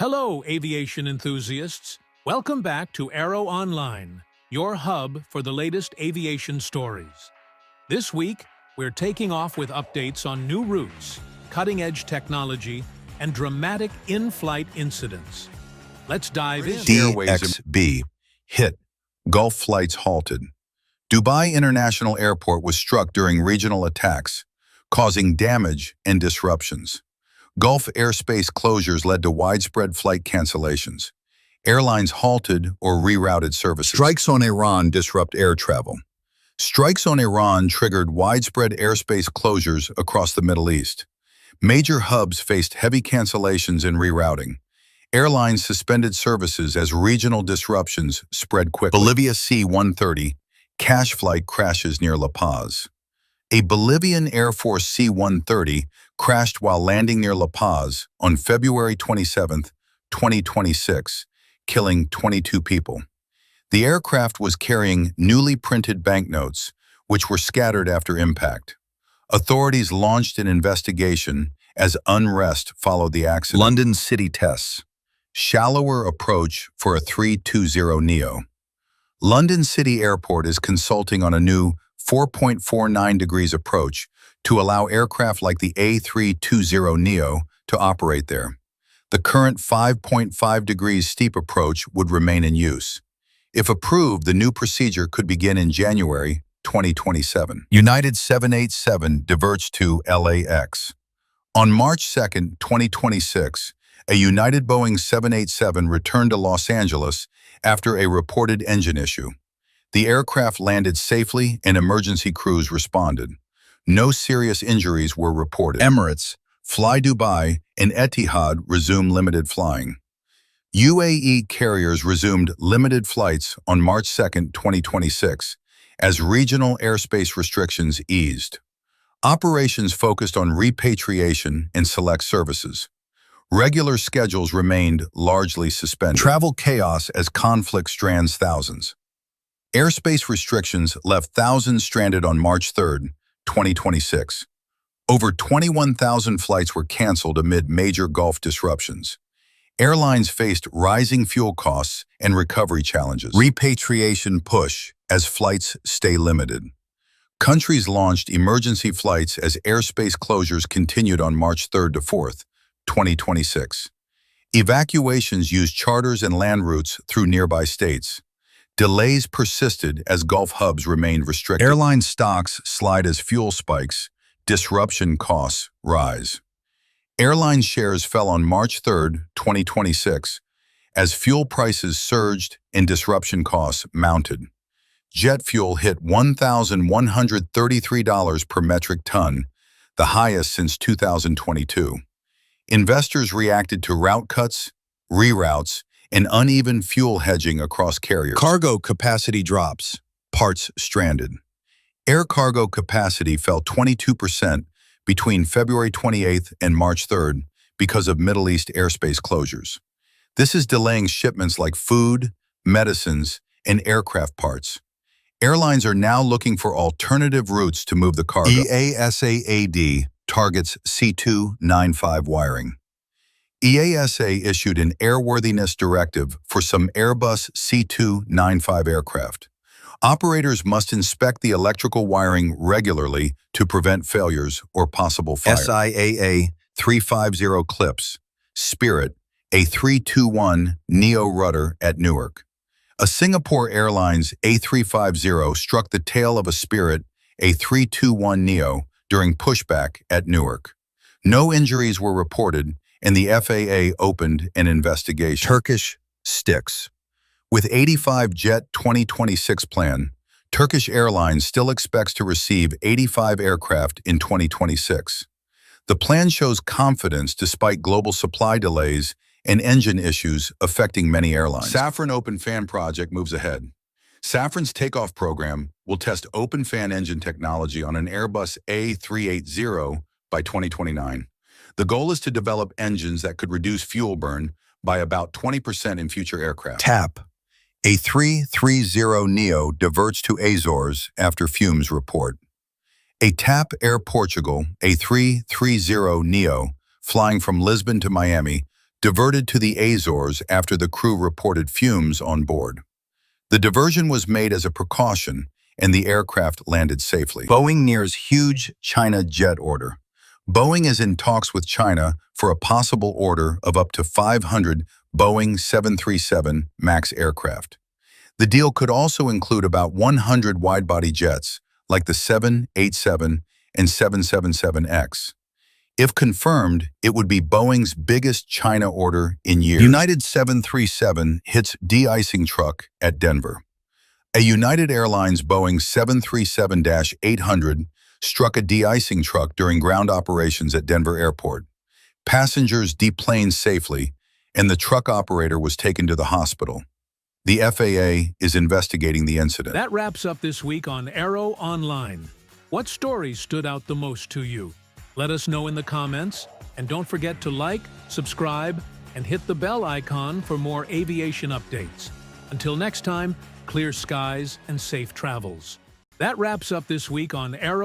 Hello, aviation enthusiasts. Welcome back to Aeroonline, your hub for the latest aviation stories. This week, we're taking off with updates on new routes, cutting-edge technology, and dramatic in-flight incidents. Let's dive in. DXB hit. Gulf flights halted. Dubai International Airport was struck during regional attacks, causing damage and disruptions. Gulf airspace closures led to widespread flight cancellations. Airlines halted or rerouted services. Strikes on Iran disrupt air travel. Strikes on Iran triggered widespread airspace closures across the Middle East. Major hubs faced heavy cancellations and rerouting. Airlines suspended services as regional disruptions spread quickly. Bolivia C-130 cash flight crashes near La Paz. A Bolivian Air Force C-130 crashed while landing near La Paz on February 27, 2026, killing 22 people. The aircraft was carrying newly printed banknotes, which were scattered after impact. Authorities launched an investigation as unrest followed the accident. London City tests. Shallower approach for a 320neo. London City Airport is consulting on a new 4.49 degrees approach to allow aircraft like the A320neo to operate there. The current 5.5 degrees steep approach would remain in use. If approved, the new procedure could begin in January 2027. United 787 diverts to LAX. On March 2, 2026, a United Boeing 787 returned to Los Angeles after a reported engine issue. The aircraft landed safely and emergency crews responded. No serious injuries were reported. Emirates, Flydubai, and Etihad resumed limited flying. UAE carriers resumed limited flights on March 2, 2026, as regional airspace restrictions eased. Operations focused on repatriation and select services. Regular schedules remained largely suspended. Travel chaos as conflict strands thousands. Airspace restrictions left thousands stranded on March 3, 2026. Over 21,000 flights were canceled amid major Gulf disruptions. Airlines faced rising fuel costs and recovery challenges. Repatriation push as flights stay limited. Countries launched emergency flights as airspace closures continued on March 3 to 4, 2026. Evacuations used charters and land routes through nearby states. Delays persisted as Gulf hubs remained restricted. Airline stocks slide as fuel spikes, disruption costs rise. Airline shares fell on March 3, 2026, as fuel prices surged and disruption costs mounted. Jet fuel hit $1,133 per metric ton, the highest since 2022. Investors reacted to route cuts, reroutes, and uneven fuel hedging across carriers. Cargo capacity drops, parts stranded. Air cargo capacity fell 22% between February 28 and March 3 because of Middle East airspace closures. This is delaying shipments like food, medicines, and aircraft parts. Airlines are now looking for alternative routes to move the cargo. EASA targets C295 wiring. EASA issued an airworthiness directive for some Airbus C295 aircraft. Operators must inspect the electrical wiring regularly to prevent failures or possible fire. SIAA 350 clips. Spirit, a 321neo rudder at Newark. A Singapore Airlines A350 struck the tail of a Spirit A321neo during pushback at Newark. No injuries were reported, and the FAA opened an investigation. Turkish sticks. With 85 Jet 2026 plan, Turkish Airlines still expects to receive 85 aircraft in 2026. The plan shows confidence despite global supply delays and engine issues affecting many airlines. Safran Open Fan project moves ahead. Safran's takeoff program will test open fan engine technology on an Airbus A380 by 2029. The goal is to develop engines that could reduce fuel burn by about 20% in future aircraft. TAP. A 330neo diverts to Azores after Fumes report. A TAP Air Portugal, a 330neo, flying from Lisbon to Miami, diverted to the Azores after the crew reported fumes on board. The diversion was made as a precaution, and the aircraft landed safely. Boeing nears huge China jet order. Boeing is in talks with China for a possible order of up to 500 Boeing 737 MAX aircraft. The deal could also include about 100 wide-body jets, like the 787 and 777X. If confirmed, it would be Boeing's biggest China order in years. United 737 hits de-icing truck at Denver. A United Airlines Boeing 737-800 struck a de-icing truck during ground operations at Denver Airport. Passengers deplaned safely, and the truck operator was taken to the hospital. The FAA is investigating the incident. That wraps up this week on Aeroonline. What stories stood out the most to you? Let us know in the comments, and don't forget to like, subscribe, and hit the bell icon for more aviation updates. Until next time, clear skies and safe travels. That wraps up this week on Aero.